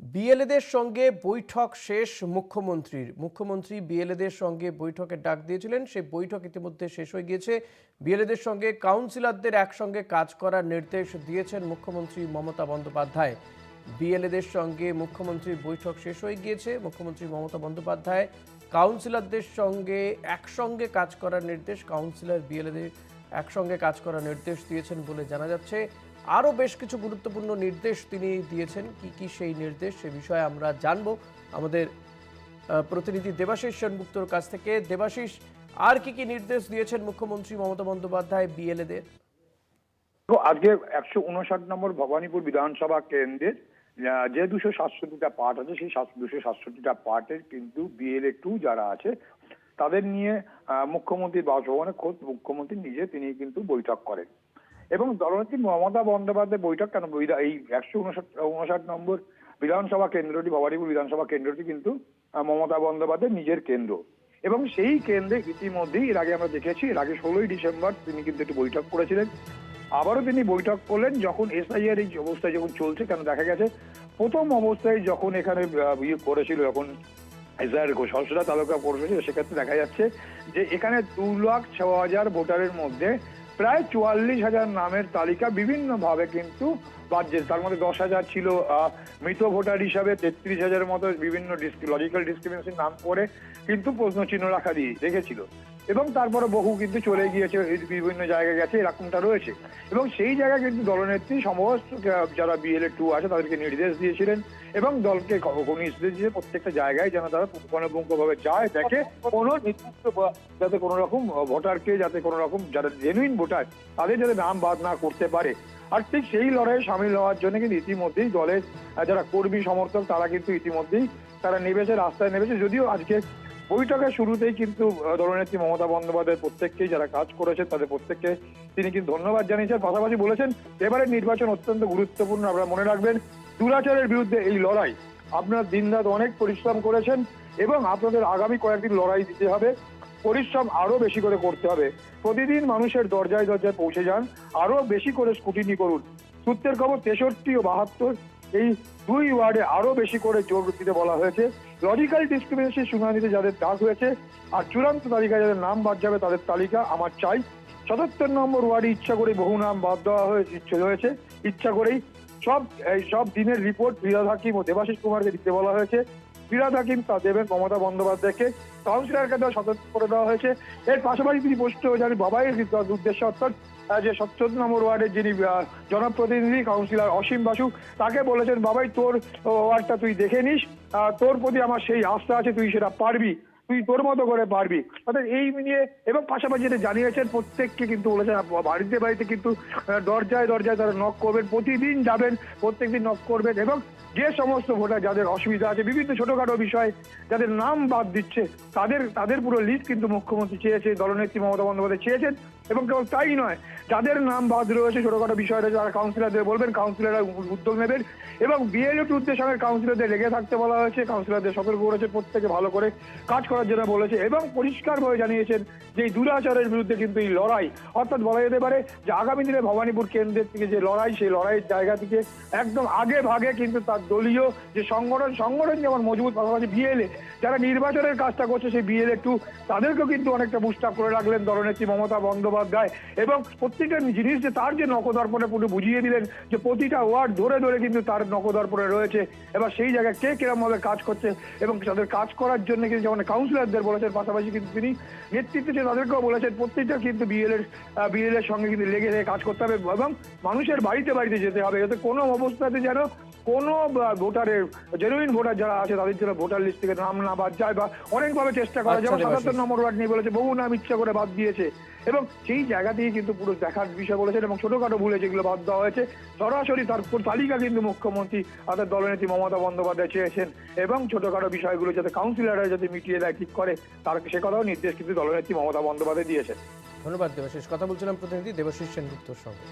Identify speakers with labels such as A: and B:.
A: বিএলএদের সঙ্গে বৈঠক শেষ মুখ্যমন্ত্রী বিএলএদের সঙ্গে বৈঠকের ডাক দিয়েছিলেন। সেই বৈঠক ইতিমধ্যে শেষ হয়ে গিয়েছে। বিএলএদের সঙ্গে কাউন্সিলরদের একসঙ্গে কাজ করার নির্দেশ দিয়েছেন মুখ্যমন্ত্রী মমতা বন্দ্যোপাধ্যায়। বিএলএদের সঙ্গে মুখ্যমন্ত্রীর বৈঠক শেষ হয়ে গিয়েছে। মুখ্যমন্ত্রী মমতা বন্দ্যোপাধ্যায় কাউন্সিলরদের সঙ্গে একসঙ্গে কাজ করার নির্দেশ, কাউন্সিলর বিএলএদের একসঙ্গে কাজ করার নির্দেশ দিয়েছেন বলে জানা যাচ্ছে। আরও বেশ কিছু গুরুত্বপূর্ণ নির্দেশ তিনি দিয়েছেন। কি কি সেই নির্দেশ, সে বিষয়ে আমরা জানব আমাদের প্রতিনিধি দেবাশিস সেনগুপ্তর কাছ থেকে। দেবাশিস, আর কি কি নির্দেশ দিয়েছেন মুখ্যমন্ত্রী মমতা বন্দ্যোপাধ্যায় বিএলএদের?
B: আজকে 159 নম্বর ভবানীপুর বিধানসভা কেন্দ্রের যে 267টা পার্ট আছে, সেই 267টা পার্টের কিন্তু বিএলএ 2 যারা আছে তাদের নিয়ে মুখ্যমন্ত্রীর বাসভবনে খোদ মুখ্যমন্ত্রী নিজে তিনি কিন্তু বৈঠক করেন। এবং দলনেত্রী মমতা বন্দ্যোপাধ্যায় বৈঠক কেন, এই 159 নম্বর বিধানসভা কেন্দ্রটি, ভবানীপুর বিধানসভা কেন্দ্রটি কিন্তু মমতা বন্দ্যোপাধ্যায় নিজের কেন্দ্র। এবং সেই কেন্দ্রে ইতিমধ্যেই এর আগে আমরা দেখেছি, এর আগে 16ই ডিসেম্বর তিনি কিন্তু একটি বৈঠক করেছিলেন। আবারও তিনি বৈঠক করলেন যখন এসআইআর এই অবস্থায় যখন চলছে। কেন দেখা গেছে প্রথম অবস্থায় যখন এখানে করেছিল, যখন এসআইআর সরসরা তালুকা করেছিল, সেক্ষেত্রে দেখা যাচ্ছে যে এখানে 2,06,000 ভোটারের মধ্যে প্রায় 44,000 নামের তালিকা বিভিন্নভাবে কিন্তু বাদ যেত। তার মধ্যে 10,000 ছিল মৃত ভোটার হিসাবে, 33,000-এর মতো বিভিন্ন লজিক্যাল ডিসক্রিমিনেশন নাম করে কিন্তু প্রশ্ন চিহ্ন রাখা দিয়ে রেখেছিল। এবং তারপরে বহু কিন্তু চলে গিয়েছে, বিভিন্ন জায়গায় গেছে, এরকমটা রয়েছে। এবং সেই জায়গায় কিন্তু দলনেত্রী সমস্ত যারা বিএলএ 2 আছে তাদেরকে নির্দেশ দিয়েছিলেন এবং দলকে নির্দেশ দিয়ে প্রত্যেকটা জায়গায় যেন তারা পুঙ্খানুপুঙ্খভাবে যায়, দেখে কোনো নির্দিষ্ট যাতে কোনো রকম ভোটারকে, যাতে কোনো রকম যারা জেনুইন ভোটার তাদের যাতে নাম বাদ না করতে পারে। আর ঠিক সেই লড়াইয়ে সামিল হওয়ার জন্য কিন্তু ইতিমধ্যেই দলের যারা কর্মী সমর্থক তারা কিন্তু ইতিমধ্যেই তারা নেমেছে, রাস্তায় নেমেছে। যদিও আজকে বৈঠকের শুরুতেই কিন্তু দলনেত্রী মমতা বন্দ্যোপাধ্যায় প্রত্যেককেই যারা কাজ করেছে তাদের প্রত্যেককে তিনি কিন্তু ধন্যবাদ জানিয়েছেন। পাশাপাশি বলেছেন এবারের নির্বাচন অত্যন্ত গুরুত্বপূর্ণ, আপনারা মনে রাখবেন দুরাচারের বিরুদ্ধে এই লড়াই, আপনারা দিনরাত অনেক পরিশ্রম করেছেন এবং আপনাদের আগামী কয়েকদিন লড়াই দিতে হবে, পরিশ্রম আরো বেশি করে করতে হবে। প্রতিদিন মানুষের দরজায় দরজায় পৌঁছে যান, আরো বেশি করে স্কুটিনি করুন। সূত্রের খবর 63 ও 72 এই 2 ওয়ার্ডে আরো বেশি করে জোর দিতে বলা হয়েছে। লজিক্যাল ডিসক্রিমিনেশন শুনানিতে যাদের ডাক হয়েছে আর চূড়ান্ত তালিকায় যাদের নাম বাদ যাবে তাদের তালিকা আমার চাই। 77 নম্বর ওয়ার্ডে ইচ্ছা করে বহু নাম বাদ দেওয়া হয়েছে ইচ্ছা করেই। সব দিনের রিপোর্ট ফিরহাদ হাকিম ও দেবাশিস কুমারকে দিতে বলা হয়েছে। ফিরহাদ হাকিম তা দেবেন মমতা বন্দ্যোপাধ্যায়কে। কাউন্সিলরকে দেওয়া সতর্ক করে দেওয়া হয়েছে। এর পাশাপাশি তিনি স্পষ্ট জানি বাবাইয়ের উদ্দেশ্যে, অর্থাৎ যে 77 নম্বর ওয়ার্ডের যিনি জনপ্রতিনিধি কাউন্সিলর অসীম বাসু, তাকে বলেছেন বাবাই তোর ওয়ার্ডটা তুই দেখে নিস, তোর প্রতি আমার সেই আস্থা আছে, তুই সেটা পারবি, তুই তোর মতো করে পারবি। অর্থাৎ এই নিয়ে এবং পাশাপাশি যেটা জানিয়েছেন প্রত্যেককে কিন্তু বলেছেন বাড়িতে বাড়িতে কিন্তু দরজায় দরজায় তারা নক করবেন, প্রতিদিন যাবেন, প্রত্যেকদিন নক করবেন এবং যে সমস্ত ভোটার যাদের অসুবিধা আছে, বিভিন্ন ছোটখাটো বিষয়ে যাদের নাম বাদ দিচ্ছে তাদের পুরো লিস্ট কিন্তু মুখ্যমন্ত্রী চেয়েছে, দলনেত্রী মমতা বন্দ্যোপাধ্যায় চেয়েছেন। এবং কেবল তাই নয়, যাদের নাম বাদ রয়েছে ছোটখাটো বিষয় রয়েছে যারা কাউন্সিলরদের বলবেন, কাউন্সিলররা উদ্যোগ নেবেন এবং বিএলএ 2 সঙ্গে কাউন্সিলরদের লেগে থাকতে বলা হয়েছে। কাউন্সিলরদের সতর্ক করেছে, প্রত্যেকে ভালো করে কাজ করার জন্য বলেছে এবং পরিষ্কারভাবে জানিয়েছেন যে এই দুরাচারের বিরুদ্ধে কিন্তু এই লড়াই, অর্থাৎ বলা যেতে পারে যে আগামী দিনে ভবানীপুর কেন্দ্রের থেকে যে লড়াই, সেই লড়াইয়ের জায়গা থেকে একদম আগে ভাগে কিন্তু তার দলীয় যে সংগঠন যেমন মজবুত, পাশাপাশি বিএলএ যারা নির্বাচনের কাজটা করছে সেই বিএলএ 2 তাদেরকেও কিন্তু অনেকটা বুস্ট আপ করে রাখলেন দলনেত্রী মমতা বন্দ্যোপাধ্যায়। এবং প্রত্যেকটা জিনিস যে তার যে নখদর্পণে পুরো বুঝিয়ে দিলেন যে প্রতিটা ওয়ার্ড ধরে ধরে কিন্তু তার নখদর্পণে রয়েছে। এবার সেই জায়গায় কে কিরকম ভাবে কাজ করছে এবং তাদের কাজ করার জন্য কিন্তু যেমন কাউন্সিলরদের বলেছেন, পাশাপাশি কিন্তু তিনি নেতৃত্বে তাদেরকেও বলেছেন প্রত্যেকটা কিন্তু বিএলএর সঙ্গে কিন্তু লেগে কাজ করতে হবে এবং মানুষের বাড়িতে বাড়িতে যেতে হবে, যাতে কোনো অবস্থাতে যেন কোনো ভোটারের জেনুইন ভোটার যারা আছে তাদের জন্য ভোটার লিস্ট থেকে নাম না বাদ যায় বা অনেকভাবে চেষ্টা করা, যেমন 77 নম্বর ওয়ার্ড নিয়ে বলেছে বহু নাম ইচ্ছা করে বাদ দিয়েছে এবং সেই জায়গা থেকে কিন্তু পুরো দেখার বিষয় বলেছেন এবং ছোটখাটো ভুলে যেগুলো বাদ দেওয়া হয়েছে সরাসরি তার তালিকা কিন্তু মুখ্যমন্ত্রী অর্থাৎ দলনেত্রী মমতা বন্দ্যোপাধ্যায় চেয়েছেন এবং ছোটখাটো বিষয়গুলো যাতে কাউন্সিলররা যাতে মিটিয়ে দেয় ঠিক করে তার সে কথাও নির্দেশ কিন্তু দলনেত্রী মমতা বন্দ্যোপাধ্যায় দিয়েছেন।
A: ধন্যবাদ দেবাশিস। কথা বলছিলাম প্রতিনিধি দেবাশিস সেনগুপ্তর সঙ্গে।